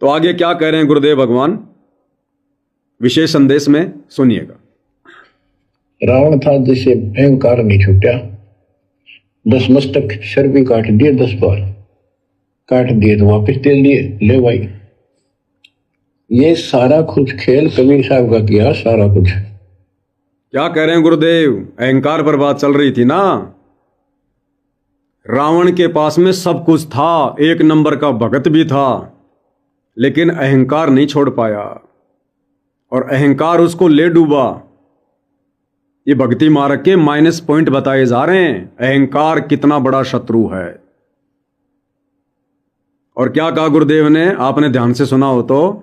तो आगे क्या कह रहे हैं गुरुदेव भगवान विशेष संदेश में, सुनिएगा। रावण था जिसे अहंकार नहीं छूटा, 10 मस्तक सर भी काट दिए, 10 बार काट दिए तो वापस दे दिए, ले भाई। ये सारा कुछ खेल कबीर साहब का किया, सारा कुछ। क्या कह रहे हैं गुरुदेव? अहंकार पर बात चल रही थी ना। रावण के पास में सब कुछ था, एक नंबर का भगत भी था, लेकिन अहंकार नहीं छोड़ पाया और अहंकार उसको ले डूबा। ये भक्ति मार्ग के माइनस पॉइंट बताए जा रहे हैं, अहंकार कितना बड़ा शत्रु है। और क्या कहा गुरुदेव ने, आपने ध्यान से सुना हो तो,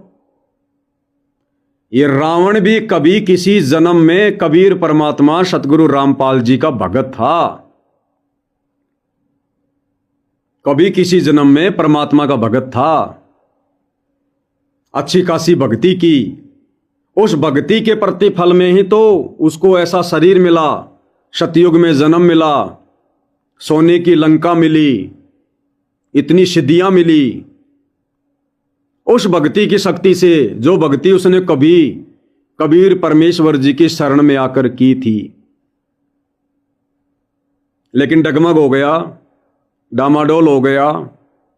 ये रावण भी कभी किसी जन्म में कबीर परमात्मा सतगुरु रामपाल जी का भगत था। कभी किसी जन्म में परमात्मा का भगत था, अच्छी खासी भक्ति की। उस भक्ति के प्रतिफल में ही तो उसको ऐसा शरीर मिला, सतयुग में जन्म मिला, सोने की लंका मिली, इतनी सिद्धियां मिली। उस भक्ति की शक्ति से, जो भक्ति उसने कभी कबीर परमेश्वर जी की शरण में आकर की थी। लेकिन डगमग हो गया, डामाडोल हो गया,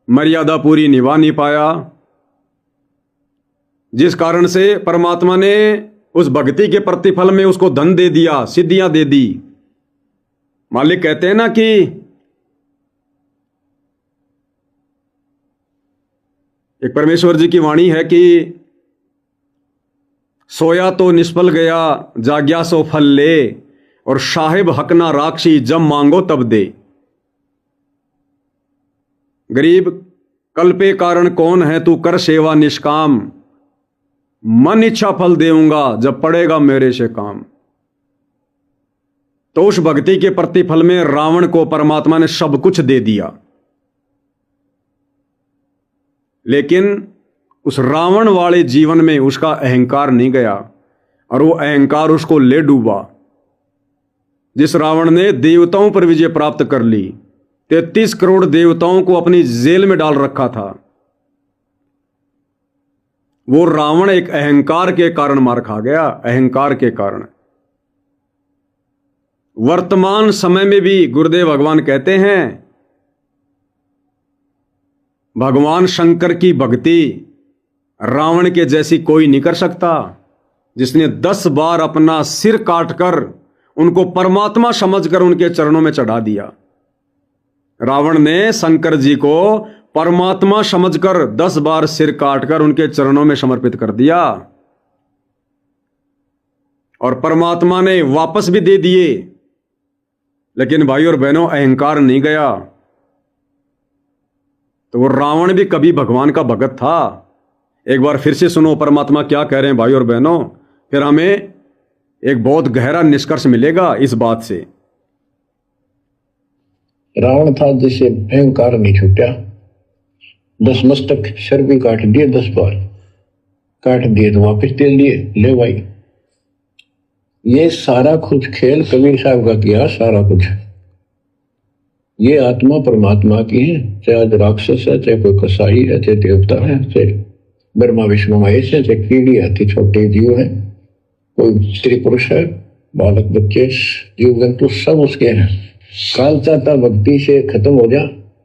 मर्यादा पूरी निभा नहीं पाया, जिस कारण से परमात्मा ने उस भक्ति के प्रतिफल में उसको धन दे दिया, सिद्धियां दे दी। मालिक कहते हैं ना कि एक परमेश्वर जी की वाणी है कि सोया तो निष्फल गया, जाग्या सो फल ले, और साहिब हक ना राक्षी, जब मांगो तब दे। गरीब कल्पे कारण कौन है, तू कर सेवा निष्काम, मन इच्छा फल देऊंगा, जब पड़ेगा मेरे से काम। तो उस भक्ति के प्रतिफल में रावण को परमात्मा ने सब कुछ दे दिया, लेकिन उस रावण वाले जीवन में उसका अहंकार नहीं गया और वो अहंकार उसको ले डूबा। जिस रावण ने देवताओं पर विजय प्राप्त कर ली, 33 करोड़ देवताओं को अपनी जेल में डाल रखा था, वो रावण एक अहंकार के कारण मार खा गया, अहंकार के कारण। वर्तमान समय में भी गुरुदेव भगवान कहते हैं, भगवान शंकर की भक्ति रावण के जैसी कोई नहीं कर सकता, जिसने 10 बार अपना सिर काटकर उनको परमात्मा समझकर उनके चरणों में चढ़ा दिया। रावण ने शंकर जी को परमात्मा समझकर 10 बार सिर काटकर उनके चरणों में समर्पित कर दिया, और परमात्मा ने वापस भी दे दिए। लेकिन भाई और बहनों, अहंकार नहीं गया। तो वो रावण भी कभी भगवान का भगत था। एक बार फिर से सुनो परमात्मा क्या कह रहे हैं भाई और बहनों, फिर हमें एक बहुत गहरा निष्कर्ष मिलेगा इस बात से। रावण था जिसे अहंकार नहीं छूटा, 10 मस्तक सर भी काट दिए, 10 बार काट दिए तो वापस दे दिए, ले भाई। ये सारा कुछ खेल कबीर साहब का किया, सारा कुछ। ये आत्मा परमात्मा की है, चाहे आज राक्षस है, चाहे कोई कसाई है, चाहे देवता है, चाहे ब्रह्मा विष्णु महेश है, चाहे कीड़ी हाथी छोटे जीव है, कोई स्त्री पुरुष है, बालक बच्चे जीव जंतु सब उसके हैं। काल चाहता भक्ति से खत्म हो जा,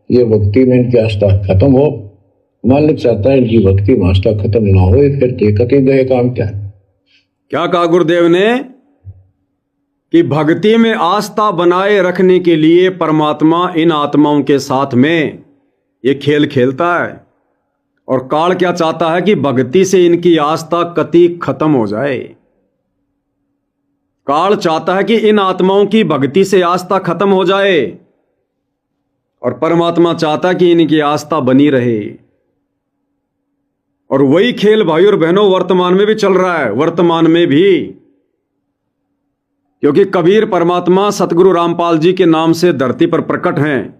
ये भक्ति में इनकी आस्था खत्म हो। मालिक चाहता है इनकी भक्ति में आस्था खत्म ना हो, फिर देखते ही गए काम क्या कहा गुरुदेव ने कि भक्ति में आस्था बनाए रखने के लिए परमात्मा इन आत्माओं के साथ में ये खेल खेलता है। और काल क्या चाहता है कि भक्ति से इनकी आस्था कति खत्म हो जाए। काल चाहता है कि इन आत्माओं की भक्ति से आस्था खत्म हो जाए, और परमात्मा चाहता है कि इनकी आस्था बनी रहे। और वही खेल भाई और बहनों वर्तमान में भी चल रहा है, वर्तमान में भी। क्योंकि कबीर परमात्मा सतगुरु रामपाल जी के नाम से धरती पर प्रकट हैं,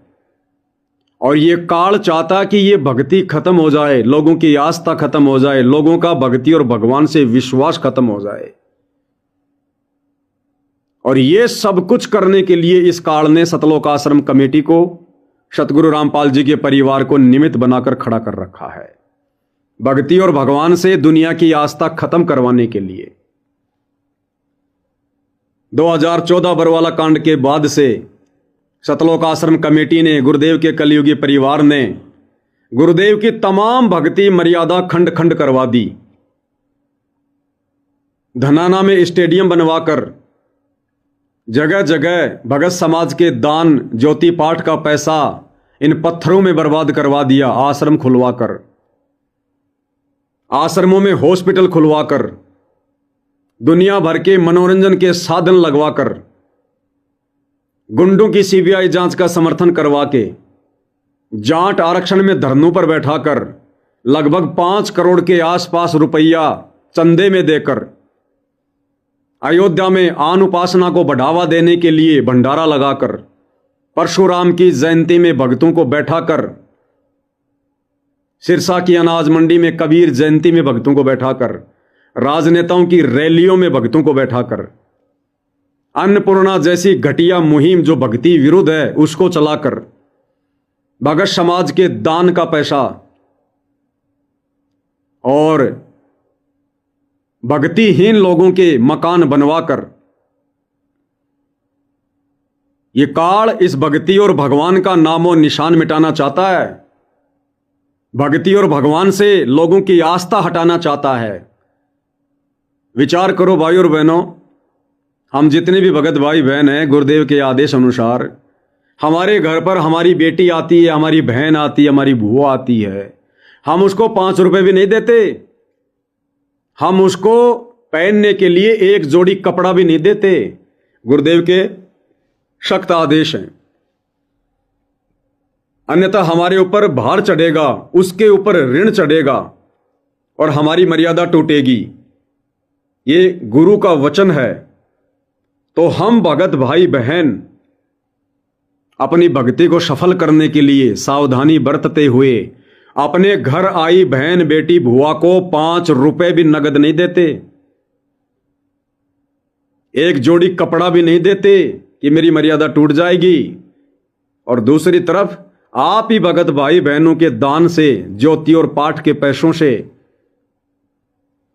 और ये काल चाहता कि ये भक्ति खत्म हो जाए, लोगों की आस्था खत्म हो जाए, लोगों का भक्ति और भगवान से विश्वास खत्म हो जाए। और ये सब कुछ करने के लिए इस काल ने सतलोक आश्रम कमेटी को, सतगुरु रामपाल जी के परिवार को निमित्त बनाकर खड़ा कर रखा है। भक्ति और भगवान से दुनिया की आस्था खत्म करवाने के लिए। 2014 बरवाला कांड के बाद से सतलोक आश्रम कमेटी ने, गुरुदेव के कलयुगी परिवार ने गुरुदेव की तमाम भक्ति मर्यादा खंड खंड करवा दी। धनाना में स्टेडियम बनवाकर जगह जगह भगत समाज के दान, ज्योति पाठ का पैसा इन पत्थरों में बर्बाद करवा दिया। आश्रम खुलवाकर, आश्रमों में हॉस्पिटल खुलवाकर, दुनिया भर के मनोरंजन के साधन लगवाकर, गुंडों की सीबीआई जांच का समर्थन करवा के, जाट आरक्षण में धरनों पर बैठाकर, लगभग 5 करोड़ के आसपास रुपया चंदे में देकर, अयोध्या में आन उपासना को बढ़ावा देने के लिए भंडारा लगाकर, परशुराम की जयंती में भक्तों को बैठाकर, सिरसा की अनाज मंडी में कबीर जयंती में भक्तों को बैठाकर, राजनेताओं की रैलियों में भक्तों को बैठाकर, अन्नपूर्णा जैसी घटिया मुहिम जो भक्ति विरुद्ध है उसको चलाकर, भगत समाज के दान का पैसा और भक्तिहीन लोगों के मकान बनवाकर, ये काल इस भक्ति और भगवान का नामो निशान मिटाना चाहता है। भक्ति और भगवान से लोगों की आस्था हटाना चाहता है। विचार करो भाई और बहनों, हम जितने भी भगत भाई बहन हैं, गुरुदेव के आदेश अनुसार हमारे घर पर हमारी बेटी आती है, हमारी बहन आती है, हमारी बुआ आती है, हम उसको 5 रुपए भी नहीं देते। हम उसको पहनने के लिए एक जोड़ी कपड़ा भी नहीं देते। गुरुदेव के सख्त आदेश हैं, अन्यथा हमारे ऊपर भार चढ़ेगा, उसके ऊपर ऋण चढ़ेगा और हमारी मर्यादा टूटेगी। ये गुरु का वचन है। तो हम भगत भाई बहन अपनी भक्ति को सफल करने के लिए सावधानी बरतते हुए अपने घर आई बहन बेटी बुआ को 5 रुपए भी नगद नहीं देते, एक जोड़ी कपड़ा भी नहीं देते कि मेरी मर्यादा टूट जाएगी। और दूसरी तरफ आप ही भगत भाई बहनों के दान से, ज्योति और पाठ के पैसों से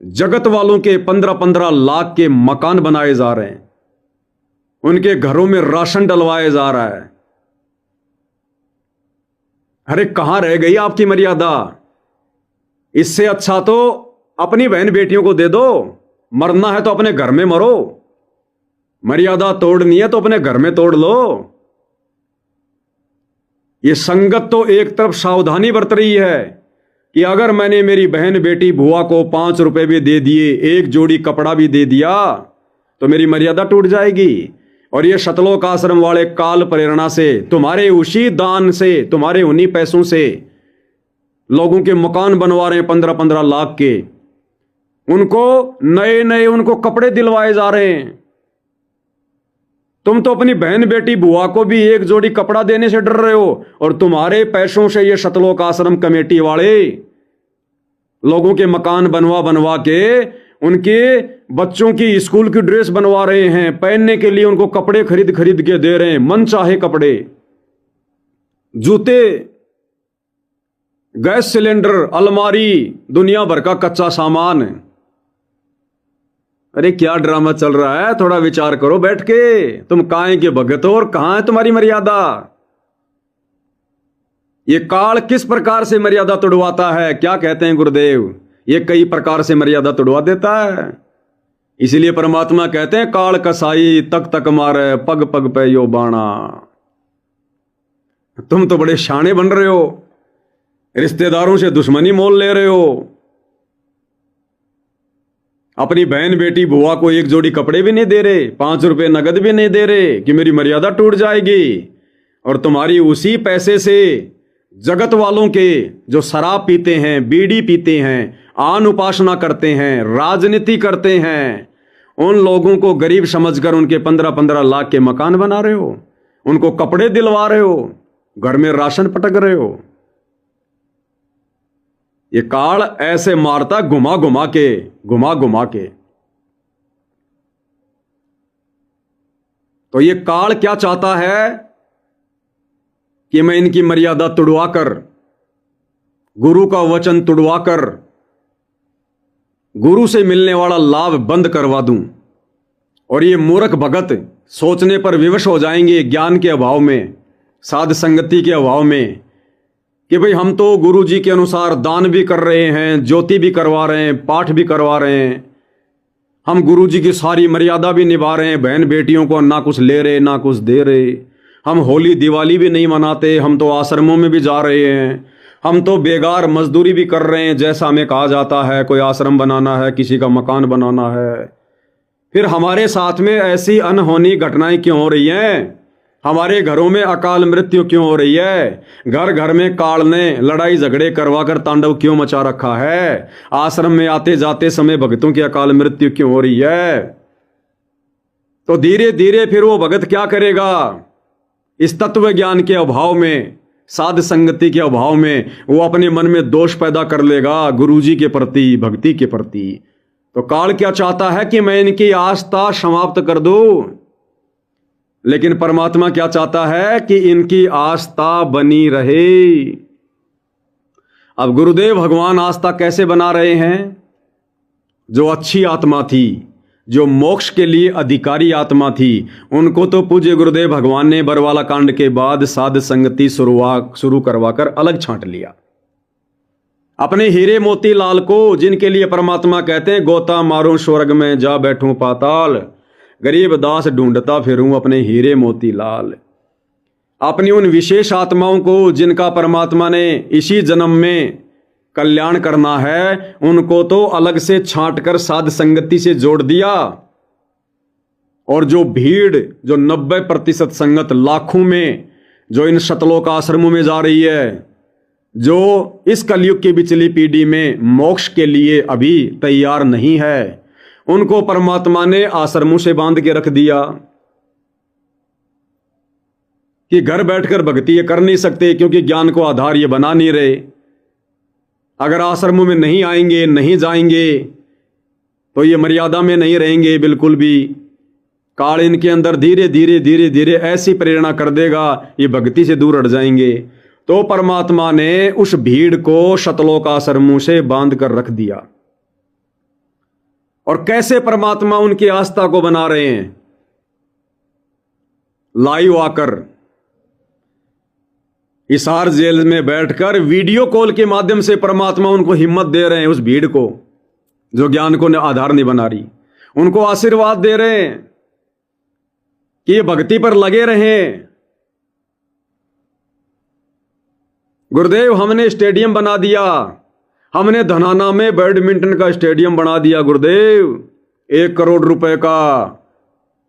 जगत वालों के 15-15 लाख के मकान बनाए जा रहे हैं, उनके घरों में राशन डलवाया जा रहा है। अरे कहां रह गई आपकी मर्यादा? इससे अच्छा तो अपनी बहन बेटियों को दे दो। मरना है तो अपने घर में मरो, मर्यादा तोड़नी है तो अपने घर में तोड़ लो। ये संगत तो एक तरफ सावधानी बरत रही है कि अगर मैंने मेरी बहन बेटी बुआ को 5 रुपए भी दे दिए, एक जोड़ी कपड़ा भी दे दिया, तो मेरी मर्यादा टूट जाएगी। और ये सतलोक आश्रम वाले काल प्रेरणा से, तुम्हारे उसी दान से, तुम्हारे उन्हीं पैसों से लोगों के मकान बनवा रहे हैं 15-15 लाख के। उनको नए नए उनको कपड़े दिलवाए जा रहे हैं। तुम तो अपनी बहन बेटी बुआ को भी एक जोड़ी कपड़ा देने से डर रहे हो, और तुम्हारे पैसों से ये सतलोक आश्रम कमेटी वाले लोगों के मकान बनवा बनवा के उनके बच्चों की स्कूल की ड्रेस बनवा रहे हैं, पहनने के लिए उनको कपड़े खरीद खरीद के दे रहे हैं, मन चाहे कपड़े, जूते, गैस सिलेंडर, अलमारी, दुनिया भर का कच्चा सामान। अरे क्या ड्रामा चल रहा है? थोड़ा विचार करो बैठ के। तुम काहे के भगत हो और कहां है तुम्हारी मर्यादा? ये काल किस प्रकार से मर्यादा तोड़वाता है? क्या कहते हैं गुरुदेव? ये कई प्रकार से मर्यादा तोड़वा देता है। इसलिए परमात्मा कहते हैं काल कसाई तक तक मारे, पग पग पे यो बाणा। तुम तो बड़े शाणे बन रहे हो, रिश्तेदारों से दुश्मनी मोल ले रहे हो, अपनी बहन बेटी बुआ को एक जोड़ी कपड़े भी नहीं दे रहे, 5 रुपए नगद भी नहीं दे रहे कि मेरी मर्यादा टूट जाएगी। और तुम्हारी उसी पैसे से जगत वालों के जो शराब पीते हैं, बीड़ी पीते हैं, आन उपासना करते हैं, राजनीति करते हैं, उन लोगों को गरीब समझकर उनके 15-15 लाख के मकान बना रहे हो, उनको कपड़े दिलवा रहे हो, घर में राशन पटक रहे हो। ये काल ऐसे मारता घुमा घुमा के। तो ये काल क्या चाहता है कि मैं इनकी मर्यादा तुड़वाकर, गुरु का वचन तुड़वाकर गुरु से मिलने वाला लाभ बंद करवा दूं और ये मूर्ख भगत सोचने पर विवश हो जाएंगे ज्ञान के अभाव में, साध संगति के अभाव में, कि भाई हम तो गुरु जी के अनुसार दान भी कर रहे हैं, ज्योति भी करवा रहे हैं, पाठ भी करवा रहे हैं, हम गुरु जी की सारी मर्यादा भी निभा रहे हैं, बहन बेटियों को ना कुछ ले रहे ना कुछ दे रहे, हम होली दिवाली भी नहीं मनाते, हम तो आश्रमों में भी जा रहे हैं, हम तो बेगार मजदूरी भी कर रहे हैं जैसा हमें कहा जाता है, कोई आश्रम बनाना है, किसी का मकान बनाना है। फिर हमारे साथ में ऐसी अनहोनी घटनाएं क्यों हो रही हैं? हमारे घरों में अकाल मृत्यु क्यों हो रही है? घर घर में काल ने लड़ाई झगड़े करवा कर तांडव क्यों मचा रखा है? आश्रम में आते जाते समय भक्तों की अकाल मृत्यु क्यों हो रही है? तो धीरे धीरे फिर वो भगत क्या करेगा? इस तत्व ज्ञान के अभाव में, साध संगति के अभाव में वो अपने मन में दोष पैदा कर लेगा गुरु जी के प्रति, भक्ति के प्रति। तो काल क्या चाहता है कि मैं इनकी आस्था समाप्त कर दूं, लेकिन परमात्मा क्या चाहता है कि इनकी आस्था बनी रहे। अब गुरुदेव भगवान आस्था कैसे बना रहे हैं? जो अच्छी आत्मा थी, जो मोक्ष के लिए अधिकारी आत्मा थी, उनको तो पूज्य गुरुदेव भगवान ने बरवाला कांड के बाद साध संगति शुरू करवाकर अलग छांट लिया। अपने हीरे मोती लाल को, जिनके लिए परमात्मा कहते हैं गोता मारूं स्वर्ग में जा बैठूं पाताल, गरीब दास ढूंढता फिरूं अपने हीरे मोती लाल, अपनी उन विशेष आत्माओं को जिनका परमात्मा ने इसी जन्म में कल्याण करना है, उनको तो अलग से छांट कर साध संगति से जोड़ दिया। और जो भीड़, जो 90% संगत लाखों में जो इन शतलोक आश्रमों में जा रही है, जो इस कलयुग की बिचली पीढ़ी में मोक्ष के लिए अभी तैयार नहीं है, उनको परमात्मा ने आश्रमों से बांध के रख दिया कि घर बैठकर भक्ति ये कर नहीं सकते, क्योंकि ज्ञान को आधार ये बना नहीं रहे। अगर आश्रमों में नहीं आएंगे, नहीं जाएंगे, तो ये मर्यादा में नहीं रहेंगे बिल्कुल भी। काल इनके अंदर धीरे धीरे धीरे धीरे ऐसी प्रेरणा कर देगा, ये भक्ति से दूर हट जाएंगे। तो परमात्मा ने उस भीड़ को शतलोक आश्रमों से बांध कर रख दिया। और कैसे परमात्मा उनकी आस्था को बना रहे हैं? लाइव आकर, हिसार जेल में बैठकर वीडियो कॉल के माध्यम से परमात्मा उनको हिम्मत दे रहे हैं, उस भीड़ को जो ज्ञान को आधार नहीं बना रही। उनको आशीर्वाद दे रहे हैं कि ये भक्ति पर लगे रहें। गुरुदेव हमने स्टेडियम बना दिया, हमने धनाना में बैडमिंटन का स्टेडियम बना दिया गुरुदेव, 1 करोड़ रुपए का।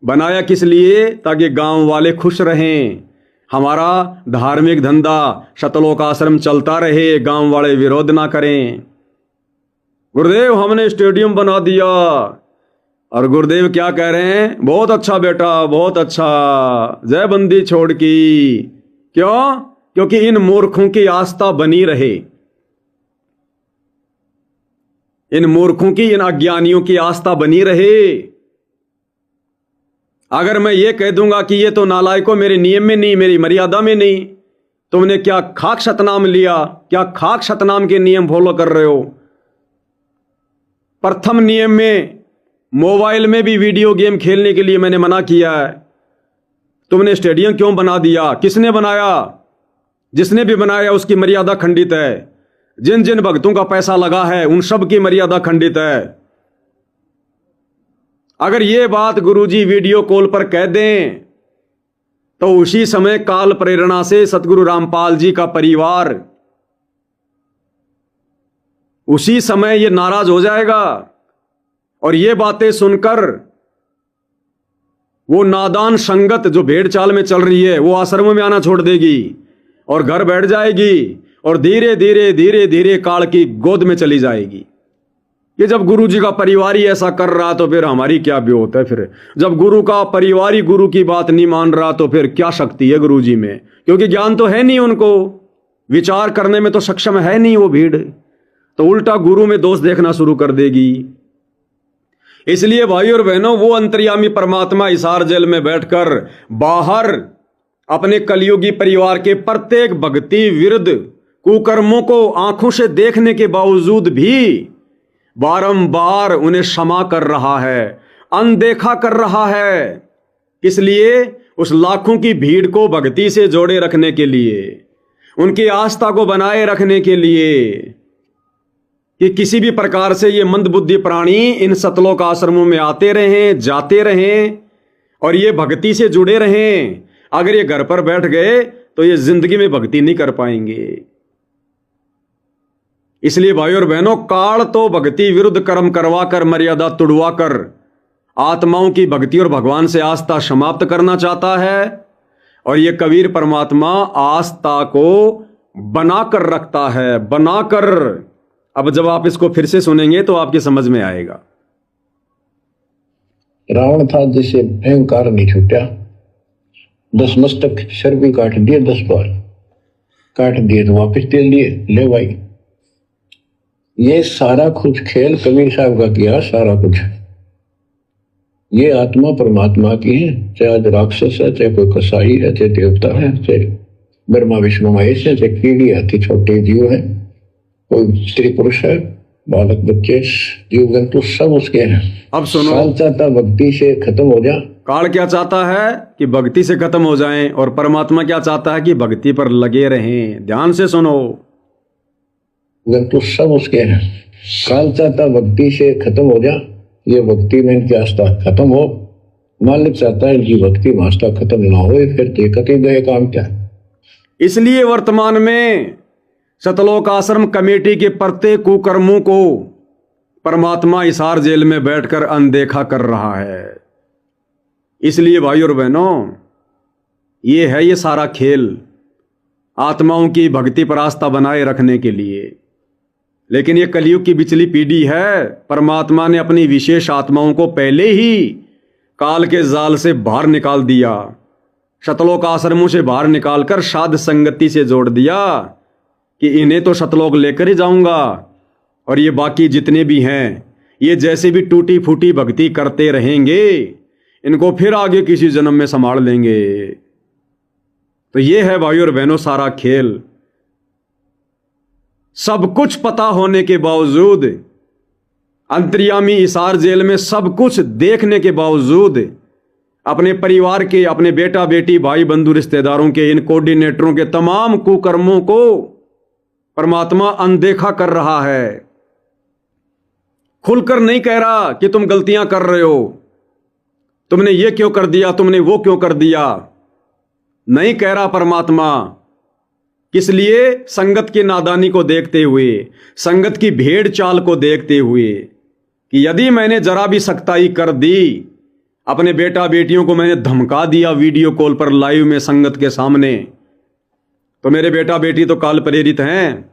बनाया किस लिए? ताकि गांव वाले खुश रहें, हमारा धार्मिक धंधा शतलोक आश्रम चलता रहे, गांव वाले विरोध ना करें। गुरुदेव हमने स्टेडियम बना दिया। और गुरुदेव क्या कह रहे हैं? बहुत अच्छा बेटा, बहुत अच्छा, जय बंदी छोड़ की। क्यों? क्योंकि इन मूर्खों की आस्था बनी रहे, इन मूर्खों की, इन अज्ञानियों की आस्था बनी रहे। अगर मैं ये कह दूंगा कि ये तो नालायकों, मेरे नियम में नहीं, मेरी मर्यादा में नहीं, तुमने क्या खाक शतनाम लिया? क्या खाक शतनाम के नियम फॉलो कर रहे हो? प्रथम नियम में मोबाइल में भी वीडियो गेम खेलने के लिए मैंने मना किया है। तुमने स्टेडियम क्यों बना दिया? किसने बनाया? जिसने भी बनाया उसकी मर्यादा खंडित है। जिन जिन भक्तों का पैसा लगा है उन सब की मर्यादा खंडित है। अगर ये बात गुरुजी वीडियो कॉल पर कह दें तो उसी समय काल प्रेरणा से सतगुरु रामपाल जी का परिवार उसी समय ये नाराज हो जाएगा और ये बातें सुनकर वो नादान संगत जो भेड़ चाल में चल रही है वो आश्रमों में आना छोड़ देगी और घर बैठ जाएगी और धीरे धीरे धीरे धीरे काल की गोद में चली जाएगी। कि जब गुरु जी का परिवार ही ऐसा कर रहा तो फिर हमारी क्या ब्योत है? फिर जब गुरु का परिवार ही गुरु की बात नहीं मान रहा तो फिर क्या शक्ति है गुरु जी में? क्योंकि ज्ञान तो है नहीं, उनको विचार करने में तो सक्षम है नहीं वो भीड़, तो उल्टा गुरु में दोष देखना शुरू कर देगी। इसलिए भाई और बहनों, वो अंतर्यामी परमात्मा हिसार जेल में बैठकर बाहर अपने कलयुगी परिवार के प्रत्येक भक्ति विरुद्ध कुकर्मों को आंखों से देखने के बावजूद भी बारंबार उन्हें क्षमा कर रहा है, अनदेखा कर रहा है। किस लिए? उस लाखों की भीड़ को भक्ति से जोड़े रखने के लिए, उनकी आस्था को बनाए रखने के लिए कि किसी भी प्रकार से ये मंदबुद्धि प्राणी इन सतलोक आश्रमों में आते रहें, जाते रहें और ये भक्ति से जुड़े रहें। अगर ये घर पर बैठ गए तो ये जिंदगी में भक्ति नहीं कर पाएंगे। इसलिए भाइयों और बहनों, काल तो भक्ति विरुद्ध कर्म करवा कर, मर्यादा तुड़वा कर आत्माओं की भक्ति और भगवान से आस्था समाप्त करना चाहता है। और ये कबीर परमात्मा आस्था को बनाकर रखता है, बनाकर। अब जब आप इसको फिर से सुनेंगे तो आपकी समझ में आएगा। रावण था जिसे अहंकार नहीं छूटा, 10 मस्तक सर भी काट दिए, 10 बार काट दिए तो वापस दे लिए, ले भाई। ये सारा कुछ खेल कबीर साहब का किया, सारा कुछ। ये आत्मा परमात्मा की है, चाहे आज राक्षस है, चाहे कोई कसाई है, चाहे देवता है, चाहे ब्रह्मा विष्णु महेश है, चाहे कीड़ी हाथी छोटे जीव है, कोई स्त्री पुरुष है, बालक बच्चे जीव जंतु सब उसके हैं। अब सुनो, काल चाहता भक्ति से खत्म हो जा। काल क्या चाहता है कि भक्ति से खत्म हो जाएं, और परमात्मा क्या चाहता है कि भक्ति पर लगे रहें। ध्यान से सुनो, जंतु सब उसके हैं। काल चाहता भक्ति से खत्म हो जा, ये भक्ति में इनकी आस्था खत्म हो। मालिक चाहता है इनकी भक्ति में आस्था खत्म ना हो, फिर देखते ही गए काम क्या। इसलिए वर्तमान में सतलोक आश्रम कमेटी के प्रत्येक कुकर्मों को परमात्मा हिसार जेल में बैठकर अनदेखा कर रहा है। इसलिए भाइयों और बहनों, ये है ये सारा खेल आत्माओं की भक्ति पर आस्था बनाए रखने के लिए। लेकिन ये कलयुग की बिचली पीढ़ी है। परमात्मा ने अपनी विशेष आत्माओं को पहले ही काल के जाल से बाहर निकाल दिया, सतलोक आश्रमों से बाहर निकालकर साध संगति से जोड़ दिया कि इन्हें तो सतलोक लेकर ही जाऊंगा, और ये बाकी जितने भी हैं ये जैसे भी टूटी फूटी भक्ति करते रहेंगे, इनको फिर आगे किसी जन्म में संभाल लेंगे। तो ये है भाइयों और बहनों सारा खेल। सब कुछ पता होने के बावजूद, अंतर्यामी हिसार जेल में सब कुछ देखने के बावजूद, अपने परिवार के, अपने बेटा बेटी भाई बंधु रिश्तेदारों के, इन कोऑर्डिनेटरों के तमाम कुकर्मों को परमात्मा अनदेखा कर रहा है। खुलकर नहीं कह रहा कि तुम गलतियां कर रहे हो, तुमने ये क्यों कर दिया, तुमने वो क्यों कर दिया, नहीं कह रहा परमात्मा। किस लिए? संगत की नादानी को देखते हुए, संगत की भेड़ चाल को देखते हुए कि यदि मैंने जरा भी सख्ताई कर दी, अपने बेटा बेटियों को मैंने धमका दिया वीडियो कॉल पर लाइव में संगत के सामने, तो मेरे बेटा बेटी तो काल प्रेरित हैं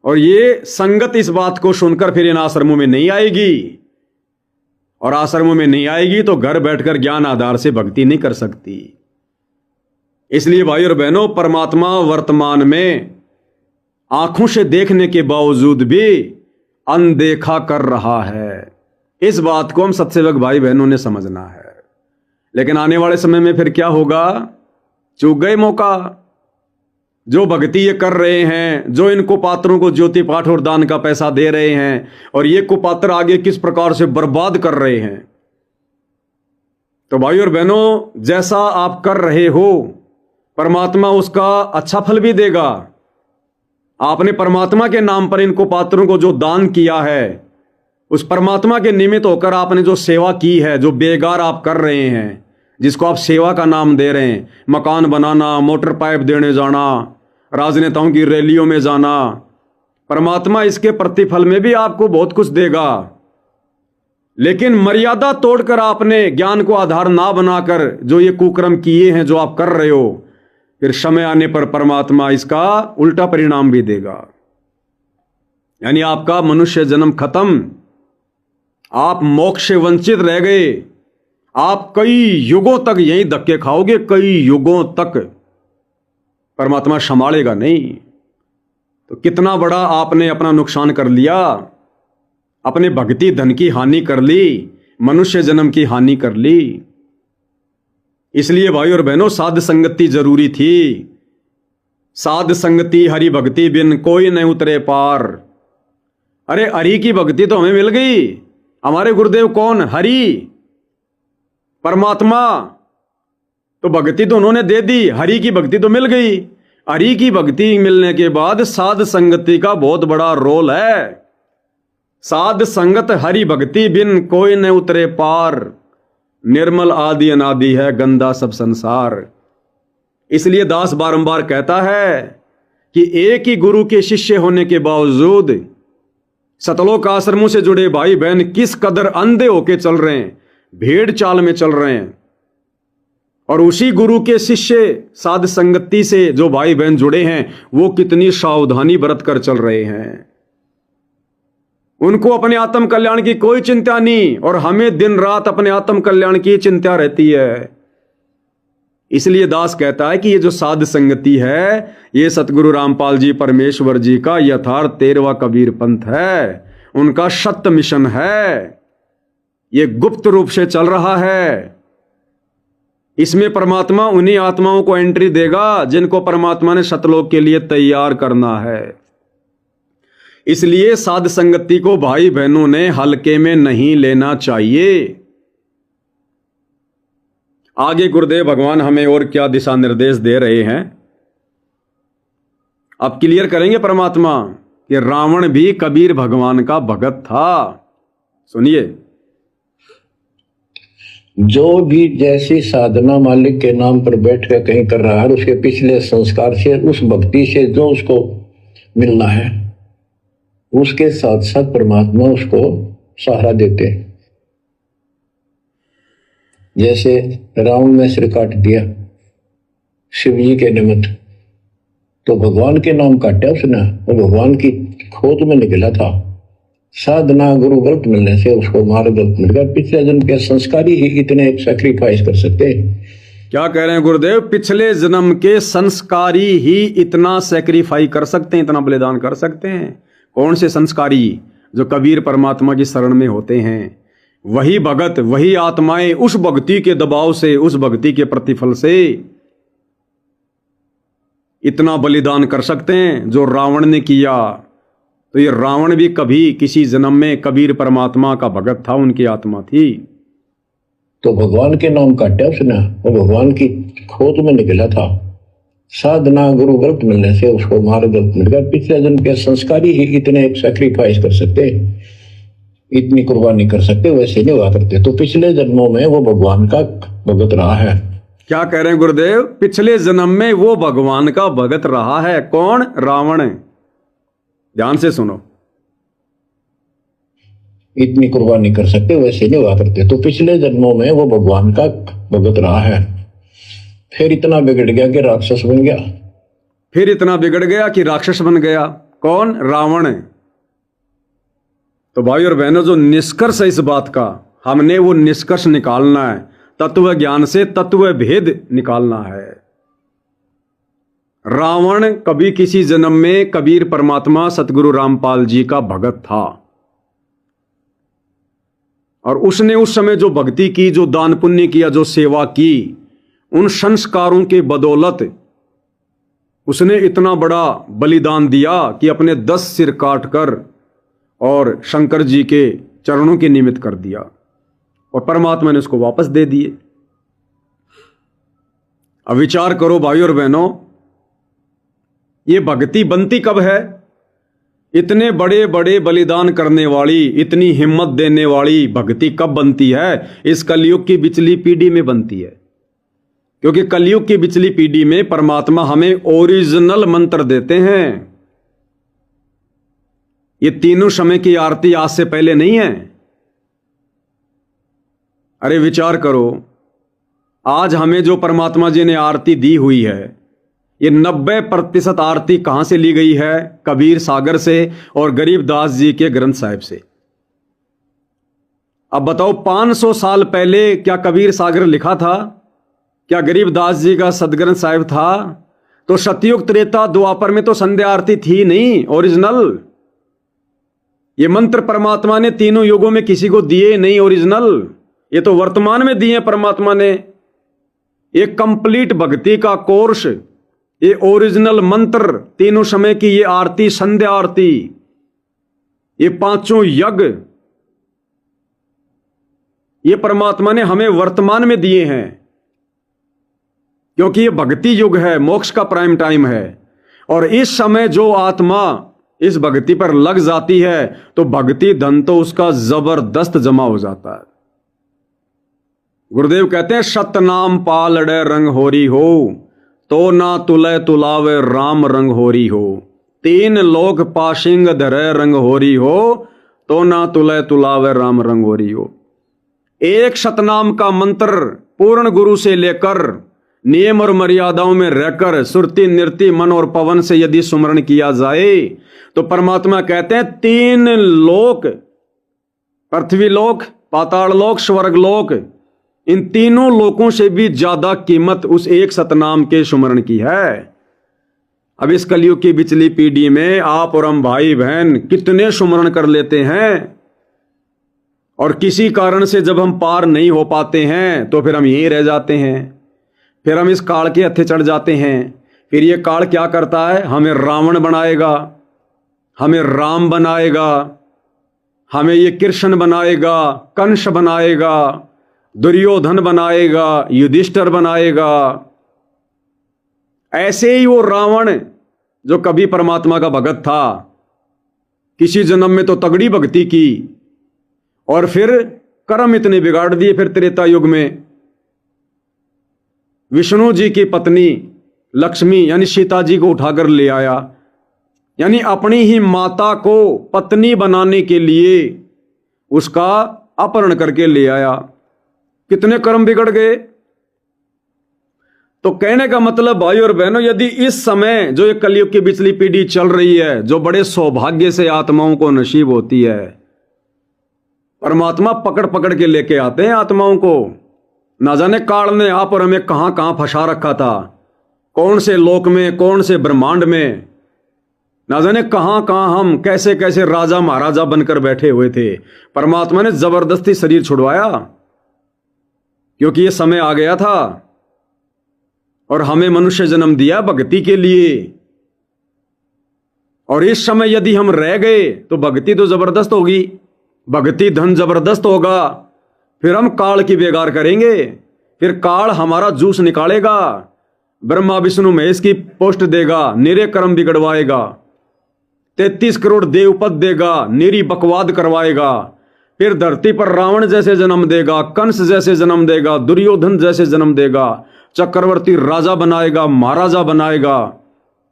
और ये संगत इस बात को सुनकर फिर इन आश्रमों में नहीं आएगी, और आश्रमों में नहीं आएगी तो घर बैठकर ज्ञान आधार से भक्ति नहीं कर सकती। इसलिए भाई और बहनों, परमात्मा वर्तमान में आंखों से देखने के बावजूद भी अनदेखा कर रहा है। इस बात को हम सत्सेवक भाई बहनों ने समझना है। लेकिन आने वाले समय में फिर क्या होगा? चूक गए मौका। जो भक्ति ये कर रहे हैं, जो इन कुपात्रों को ज्योति पाठ और दान का पैसा दे रहे हैं, और ये कुपात्र आगे किस प्रकार से बर्बाद कर रहे हैं। तो भाई और बहनों, जैसा आप कर रहे हो परमात्मा उसका अच्छा फल भी देगा। आपने परमात्मा के नाम पर इन कुपात्रों को जो दान किया है, उस परमात्मा के निमित्त होकर आपने जो सेवा की है, जो बेगार आप कर रहे हैं, जिसको आप सेवा का नाम दे रहे हैं, मकान बनाना, मोटर पाइप देने जाना, राजनेताओं की रैलियों में जाना, परमात्मा इसके प्रतिफल में भी आपको बहुत कुछ देगा। लेकिन मर्यादा तोड़कर आपने ज्ञान को आधार ना बनाकर जो ये कुकर्म किए हैं, जो आप कर रहे हो, फिर समय आने पर परमात्मा इसका उल्टा परिणाम भी देगा। यानी आपका मनुष्य जन्म खत्म, आप मोक्ष से वंचित रह गए, आप कई युगों तक यही धक्के खाओगे, कई युगों तक। परमात्मा संभालेगा नहीं। तो कितना बड़ा आपने अपना नुकसान कर लिया, अपने भक्ति धन की हानि कर ली, मनुष्य जन्म की हानि कर ली। इसलिए भाई और बहनों, साध संगति जरूरी थी। साध संगति हरि भक्ति बिन कोई नहीं उतरे पार। अरे हरि की भक्ति तो हमें मिल गई। हमारे गुरुदेव कौन? हरि, परमात्मा। तो भक्ति तो उन्होंने दे दी, हरि की भक्ति तो मिल गई। हरि की भक्ति मिलने के बाद साध संगति का बहुत बड़ा रोल है। साध संगत हरि भक्ति बिन कोई न उतरे पार, निर्मल आदि अनादि है गंदा सब संसार। इसलिए दास बारंबार कहता है कि एक ही गुरु के शिष्य होने के बावजूद सतलोक आश्रमों से जुड़े भाई बहन किस कदर अंधे होके चल रहे हैं, भेड़ चाल में चल रहे हैं। और उसी गुरु के शिष्य साध संगति से जो भाई बहन जुड़े हैं वो कितनी सावधानी बरत कर चल रहे हैं। उनको अपने आत्म कल्याण की कोई चिंता नहीं, और हमें दिन रात अपने आत्म कल्याण की चिंता रहती है। इसलिए दास कहता है कि ये जो साध संगति है ये सतगुरु रामपाल जी परमेश्वर जी का यथार्थ 13वां कबीर पंथ है, उनका सत्य मिशन है। ये गुप्त रूप से चल रहा है। इसमें परमात्मा उन्हीं आत्माओं को एंट्री देगा जिनको परमात्मा ने सतलोक के लिए तैयार करना है। इसलिए साध संगति को भाई बहनों ने हल्के में नहीं लेना चाहिए। आगे गुरुदेव भगवान हमें और क्या दिशा निर्देश दे रहे हैं, अब क्लियर करेंगे परमात्मा कि रावण भी कबीर भगवान का भगत था। सुनिए, जो भी जैसी साधना मालिक के नाम पर बैठ कर कहीं कर रहा है, उसके पिछले संस्कार से, उस भक्ति से जो उसको मिलना है, उसके साथ साथ परमात्मा उसको सहारा देते हैं। जैसे रावण ने सिर काट दिया शिव जी के निमित्त, तो भगवान के नाम काटा उसने, वो भगवान की खोज में निकला था। साधना गुरु गलत मिलने से उसको मार्ग गलत मिल गया। पिछले जन्म के संस्कारी ही इतने सैक्रिफाइस कर सकते हैं। क्या कह रहे हैं गुरुदेव? पिछले जन्म के संस्कारी ही इतना सैक्रिफाई कर सकते हैं, इतना बलिदान कर सकते हैं। कौन से संस्कारी? जो कबीर परमात्मा की शरण में होते हैं, वही भगत, वही आत्माएं उस भक्ति के दबाव से, उस भक्ति के प्रतिफल से इतना बलिदान कर सकते हैं जो रावण ने किया। तो ये रावण भी कभी किसी जन्म में कबीर परमात्मा का भगत था, उनकी आत्मा थी। तो भगवान के नाम काटा उसने, वो भगवान की खोज में निकला था। साधना गुरु गलत मिलने से उसको मार्ग गलत मिल गया। पिछले जन्म के संस्कारी ही इतने सैक्रिफाइस कर सकते, इतनी कुर्बानी कर सकते, वैसे नहीं हुआ करते। तो पिछले जन्मों में वो भगवान का भगत रहा है। क्या कह रहे हैं गुरुदेव? पिछले जन्म में वो भगवान का भगत रहा है। कौन? रावण। ध्यान से सुनो, इतनी कुर्बानी कर सकते, वैसे नहीं हुआ करते। तो पिछले जन्मों में वो भगवान का भगत रहा है। फिर इतना बिगड़ गया कि राक्षस बन गया। फिर इतना बिगड़ गया कि राक्षस बन गया। कौन? रावण। तो भाई और बहनों, जो निष्कर्ष है इस बात का, हमने वो निष्कर्ष निकालना है। तत्व ज्ञान से तत्व भेद निकालना है। रावण कभी किसी जन्म में कबीर परमात्मा सतगुरु रामपाल जी का भगत था, और उसने उस समय जो भक्ति की, जो दान पुण्य किया, जो सेवा की, उन संस्कारों के बदौलत उसने इतना बड़ा बलिदान दिया कि अपने 10 सिर काट कर और शंकर जी के चरणों के निमित्त कर दिया, और परमात्मा ने उसको वापस दे दिए। अब विचार करो भाई और बहनों, ये भक्ति बनती कब है? इतने बड़े बड़े बलिदान करने वाली, इतनी हिम्मत देने वाली भक्ति कब बनती है? इस कलयुग की बिचली पीढ़ी में बनती है। क्योंकि कलयुग की बिचली पीढ़ी में परमात्मा हमें ओरिजिनल मंत्र देते हैं। ये तीनों समय की आरती आज से पहले नहीं है। अरे विचार करो, आज हमें जो परमात्मा जी ने आरती दी हुई है, ये 90% आरती कहां से ली गई है? कबीर सागर से और गरीबदास जी के ग्रंथ साहिब से। अब बताओ, 500 साल पहले क्या कबीर सागर लिखा था? क्या गरीबदास जी का सदग्रंथ साहिब था? तो सतयुग त्रेता द्वापर में तो संध्या आरती थी नहीं ओरिजिनल। ये मंत्र परमात्मा ने तीनों युगों में किसी को दिए नहीं ओरिजिनल, ये तो वर्तमान में दिए परमात्मा ने। एक कंप्लीट भक्ति का कोर्स, ये ओरिजिनल मंत्र, तीनों समय की ये आरती, संध्या आरती, ये पांचों यज्ञ ये परमात्मा ने हमें वर्तमान में दिए हैं, क्योंकि ये भक्ति युग है, मोक्ष का प्राइम टाइम है। और इस समय जो आत्मा इस भक्ति पर लग जाती है तो भक्ति धन तो उसका जबरदस्त जमा हो जाता है। गुरुदेव कहते हैं सतनाम पालड़े रंग होरी हो, तो ना तुले तुलावे राम रंग होरी हो। तीन लोक पाशिंग धरे रंग होरी हो, तो ना तुले तुलावे राम रंग होरी हो। एक सतनाम का मंत्र पूर्ण गुरु से लेकर नियम और मर्यादाओं में रहकर सुरति नृत्य मन और पवन से यदि सुमरण किया जाए तो परमात्मा कहते हैं तीन लोक, पृथ्वी लोक, पाताल लोक, स्वर्ग लोक, इन तीनों लोकों से भी ज्यादा कीमत उस एक सतनाम के सुमरण की है। अब इस कलयुग की बिचली पीढ़ी में आप और हम भाई बहन कितने सुमरण कर लेते हैं, और किसी कारण से जब हम पार नहीं हो पाते हैं तो फिर हम यहीं रह जाते हैं, फिर हम इस काल के हत्थे चढ़ जाते हैं। फिर ये काल क्या करता है, हमें रावण बनाएगा, हमें राम बनाएगा, हमें ये कृष्ण बनाएगा, कंस बनाएगा, दुर्योधन बनाएगा, युधिष्ठिर बनाएगा। ऐसे ही वो रावण जो कभी परमात्मा का भगत था, किसी जन्म में तो तगड़ी भक्ति की और फिर कर्म इतने बिगाड़ दिए, फिर त्रेता युग में विष्णु जी की पत्नी लक्ष्मी यानी सीता जी को उठाकर ले आया, यानी अपनी ही माता को पत्नी बनाने के लिए उसका अपहरण करके ले आया। कितने कर्म बिगड़ गए। तो कहने का मतलब भाई और बहनों, यदि इस समय जो ये कलयुग की बिचली पीढ़ी चल रही है, जो बड़े सौभाग्य से आत्माओं को नसीब होती है, परमात्मा पकड़ पकड़ के लेके आते हैं आत्माओं को। ना जाने काल ने आप और हमें कहां कहां फंसा रखा था, कौन से लोक में, कौन से ब्रह्मांड में, ना जाने कहां कहां हम कैसे कैसे राजा महाराजा बनकर बैठे हुए थे। परमात्मा ने जबरदस्ती शरीर छुड़वाया, क्योंकि यह समय आ गया था और हमें मनुष्य जन्म दिया भक्ति के लिए। और इस समय यदि हम रह गए तो भक्ति तो जबरदस्त होगी, भक्ति धन जबरदस्त होगा, फिर हम काल की बेगार करेंगे, फिर काल हमारा जूस निकालेगा, ब्रह्मा विष्णु महेश की पोस्ट देगा, निरे कर्म बिगड़वाएगा, 33 करोड़ देव पद देगा, निरी बकवाद करवाएगा, फिर धरती पर रावण जैसे जन्म देगा, कंस जैसे जन्म देगा, दुर्योधन जैसे जन्म देगा, चक्रवर्ती राजा बनाएगा, महाराजा बनाएगा,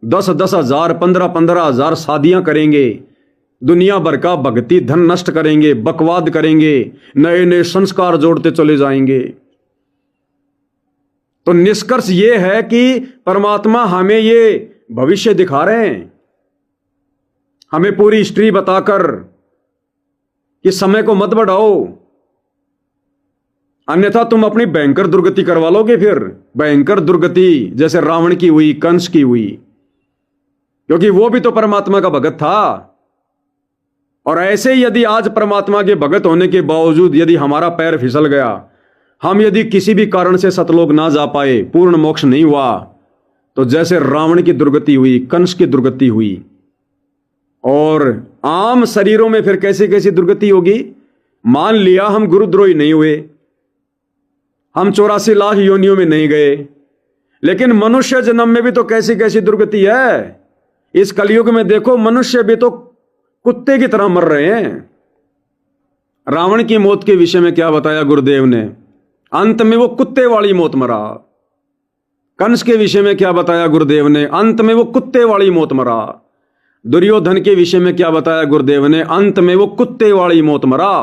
10-10 हजार 15-15 हजार शादियां करेंगे, दुनिया भर का भक्ति धन नष्ट करेंगे, बकवाद करेंगे, नए नए संस्कार जोड़ते चले जाएंगे। तो निष्कर्ष यह है कि परमात्मा हमें ये भविष्य दिखा रहे हैं, हमें पूरी हिस्ट्री बताकर कि समय को मत बढ़ाओ, अन्यथा तुम अपनी भयंकर दुर्गति करवा लोगे। फिर भयंकर दुर्गति जैसे रावण की हुई, कंस की हुई, क्योंकि वो भी तो परमात्मा का भगत था। और ऐसे ही यदि आज परमात्मा के भगत होने के बावजूद यदि हमारा पैर फिसल गया, हम यदि किसी भी कारण से सतलोक ना जा पाए, पूर्ण मोक्ष नहीं हुआ, तो जैसे रावण की दुर्गति हुई, कंस की दुर्गति हुई, और आम शरीरों में फिर कैसी कैसी दुर्गति होगी। मान लिया हम गुरुद्रोही नहीं हुए, हम 84 लाख योनियों में नहीं गए, लेकिन मनुष्य जन्म में भी तो कैसी कैसी दुर्गति है। इस कलयुग में देखो, मनुष्य भी तो कुत्ते की तरह मर रहे हैं। रावण की मौत के विषय में क्या बताया गुरुदेव ने, अंत में वो कुत्ते वाली मौत मरा। कंस के विषय में क्या बताया गुरुदेव ने, अंत में वो कुत्ते वाली मौत मरा। दुर्योधन के विषय में क्या बताया गुरुदेव ने, अंत में वो कुत्ते वाली मौत मरा।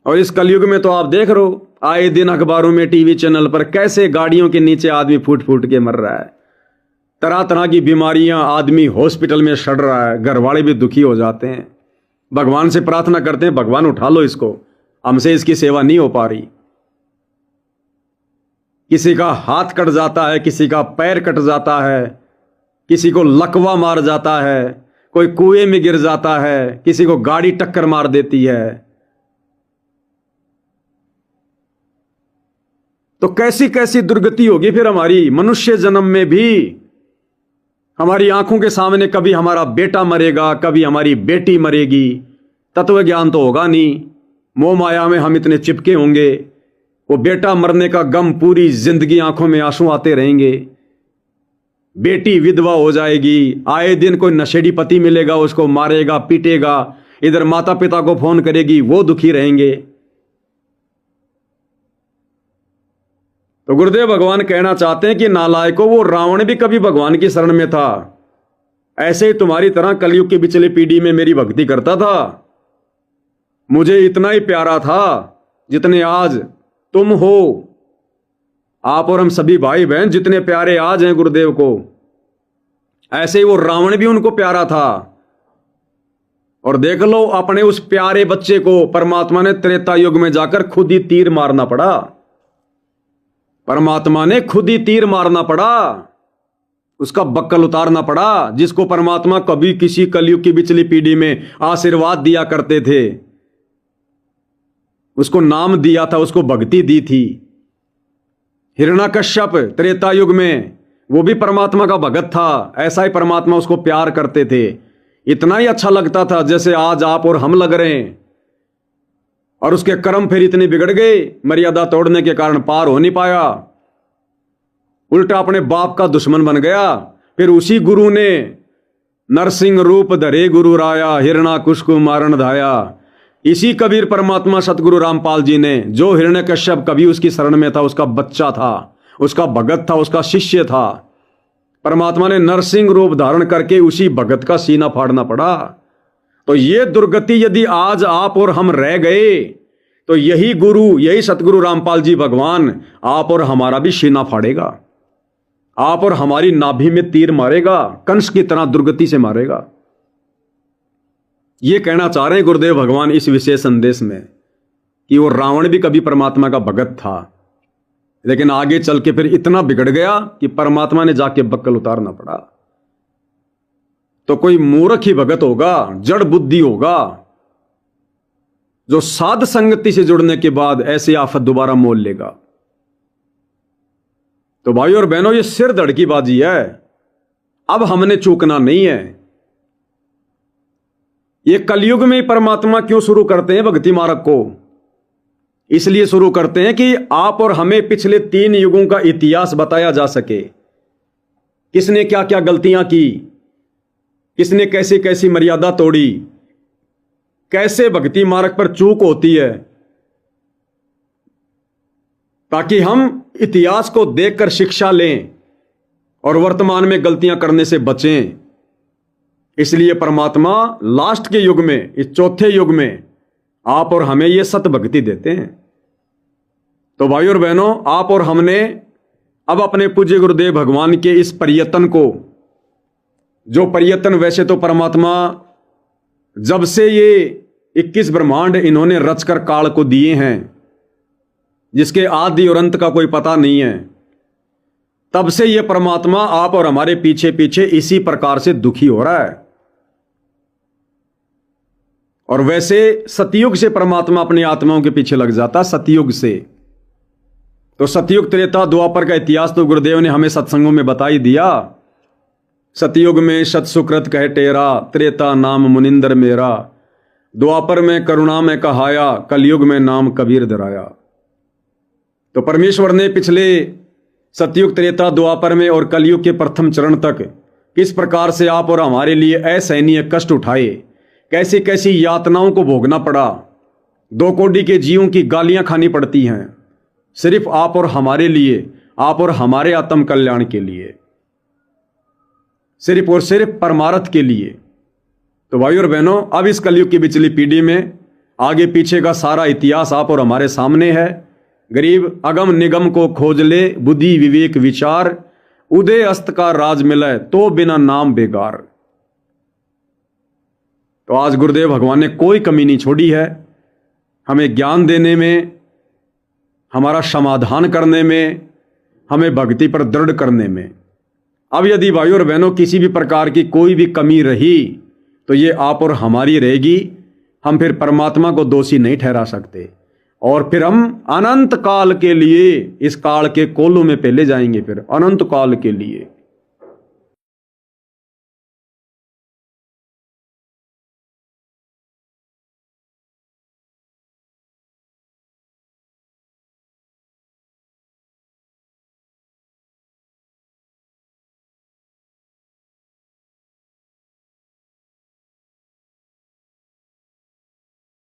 और इस कलयुग में तो आप देख रहे हो, आए दिन अखबारों में, टीवी चैनल पर कैसे गाड़ियों के नीचे आदमी फूट फूट के मर रहा है, तरह तरह की बीमारियां, आदमी हॉस्पिटल में सड़ रहा है, घर वाले भी दुखी हो जाते हैं, भगवान से प्रार्थना करते हैं भगवान उठा लो इसको, हमसे इसकी सेवा नहीं हो पा रही। किसी का हाथ कट जाता है, किसी का पैर कट जाता है, किसी को लकवा मार जाता है, कोई कुएं में गिर जाता है, किसी को गाड़ी टक्कर मार देती है। तो कैसी कैसी दुर्गति होगी फिर हमारी मनुष्य जन्म में भी। हमारी आंखों के सामने कभी हमारा बेटा मरेगा, कभी हमारी बेटी मरेगी, तत्व ज्ञान तो होगा नहीं। मोह माया में हम इतने चिपके होंगे, वो बेटा मरने का गम, पूरी जिंदगी आंखों में आंसू आते रहेंगे। बेटी विधवा हो जाएगी, आए दिन कोई नशेड़ी पति मिलेगा, उसको मारेगा पीटेगा, इधर माता पिता को फोन करेगी, वो दुखी रहेंगे। तो गुरुदेव भगवान कहना चाहते हैं कि नालायकों, वो रावण भी कभी भगवान की शरण में था, ऐसे ही तुम्हारी तरह कलयुग की पिछली पीढ़ी में मेरी भक्ति करता था। मुझे इतना ही प्यारा था जितने आज तुम हो, आप और हम सभी भाई बहन जितने प्यारे आज हैं गुरुदेव को, ऐसे ही वो रावण भी उनको प्यारा था। और देख लो, अपने उस प्यारे बच्चे को परमात्मा ने त्रेता युग में जाकर खुद ही तीर मारना पड़ा। परमात्मा ने खुद ही तीर मारना पड़ा, उसका बक्कल उतारना पड़ा। जिसको परमात्मा कभी किसी कलयुग की पिछली पीढ़ी में आशीर्वाद दिया करते थे, उसको नाम दिया था, उसको भक्ति दी थी। हिरण्यकश्यप त्रेता युग में वो भी परमात्मा का भगत था, ऐसा ही परमात्मा उसको प्यार करते थे। इतना ही अच्छा लगता था जैसे आज आप और हम लग रहे हैं। और उसके कर्म फिर इतने बिगड़ गए, मर्यादा तोड़ने के कारण पार हो नहीं पाया, उल्टा अपने बाप का दुश्मन बन गया। फिर उसी गुरु ने नरसिंह रूप धरे गुरु राया, हिरण्याकुश को मारण धाया। इसी कबीर परमात्मा सतगुरु रामपाल जी ने, जो हिरण्यकश्यप कभी उसकी शरण में था, उसका बच्चा था, उसका भगत था, उसका शिष्य था, परमात्मा ने नरसिंह रूप धारण करके उसी भगत का सीना फाड़ना पड़ा। तो ये दुर्गति यदि आज आप और हम रह गए, तो यही गुरु, यही सतगुरु रामपाल जी भगवान आप और हमारा भी सीना फाड़ेगा, आप और हमारी नाभि में तीर मारेगा, कंस की तरह दुर्गति से मारेगा। ये कहना चाह रहे हैं गुरुदेव भगवान इस विशेष संदेश में कि वो रावण भी कभी परमात्मा का भगत था, लेकिन आगे चल के फिर इतना बिगड़ गया कि परमात्मा ने जाके बक्कल उतारना पड़ा। तो कोई मूर्ख ही भगत होगा, जड़ बुद्धि होगा, जो साध संगति से जुड़ने के बाद ऐसी आफत दोबारा मोल लेगा। तो भाई और बहनों, ये सिर धड़ की बाजी है, अब हमने चूकना नहीं है। ये कलयुग में परमात्मा क्यों शुरू करते हैं भक्ति मार्ग को? इसलिए शुरू करते हैं कि आप और हमें पिछले 3 युगों का इतिहास बताया जा सके, किसने क्या क्या गलतियां की, किसने कैसी कैसी मर्यादा तोड़ी, कैसे भक्ति मार्ग पर चूक होती है, ताकि हम इतिहास को देखकर शिक्षा लें और वर्तमान में गलतियां करने से बचें। इसलिए परमात्मा लास्ट के युग में, इस चौथे युग में आप और हमें ये सत भक्ति देते हैं। तो भाई और बहनों, आप और हमने अब अपने पूज्य गुरुदेव भगवान के इस प्रयत्न को, जो प्रयत्न वैसे तो परमात्मा जब से ये 21 ब्रह्मांड इन्होंने रचकर काल को दिए हैं, जिसके आदि और अंत का कोई पता नहीं है, तब से ये परमात्मा आप और हमारे पीछे पीछे इसी प्रकार से दुखी हो रहा है। और वैसे सतयुग से परमात्मा अपनी आत्माओं के पीछे लग जाता, सतयुग से। तो सतयुग त्रेता द्वापर का इतिहास तो गुरुदेव ने हमें सत्संगों में बता ही दिया। सतयुग में सत सुकृत कह टेरा, त्रेता नाम मुनिंदर मेरा, द्वापर में करुणा में कहाया, कलयुग में नाम कबीर धराया। तो परमेश्वर ने पिछले सतयुग त्रेता द्वापर में और कलयुग के प्रथम चरण तक किस प्रकार से आप और हमारे लिए असहनीय कष्ट उठाए, कैसी कैसी यातनाओं को भोगना पड़ा, 2 कोटि के जीवों की गालियां खानी पड़ती हैं, सिर्फ आप और हमारे लिए, आप और हमारे आत्म कल्याण के लिए, सिर्फ और सिर्फ परमार्थ के लिए। तो भाई और बहनों, अब इस कलयुग की पिछली पीढ़ी में आगे पीछे का सारा इतिहास आप और हमारे सामने है। गरीब अगम निगम को खोज ले, बुद्धि विवेक विचार, उदय अस्त का राज मिले, तो बिना नाम बेगार। तो आज गुरुदेव भगवान ने कोई कमी नहीं छोड़ी है हमें ज्ञान देने में, हमारा समाधान करने में, हमें भक्ति पर दृढ़ करने में। अब यदि भाई और बहनों किसी भी प्रकार की कोई भी कमी रही, तो ये आप और हमारी रहेगी। हम फिर परमात्मा को दोषी नहीं ठहरा सकते, और फिर हम अनंत काल के लिए इस काल के कोलों में पहले जाएंगे, फिर अनंत काल के लिए।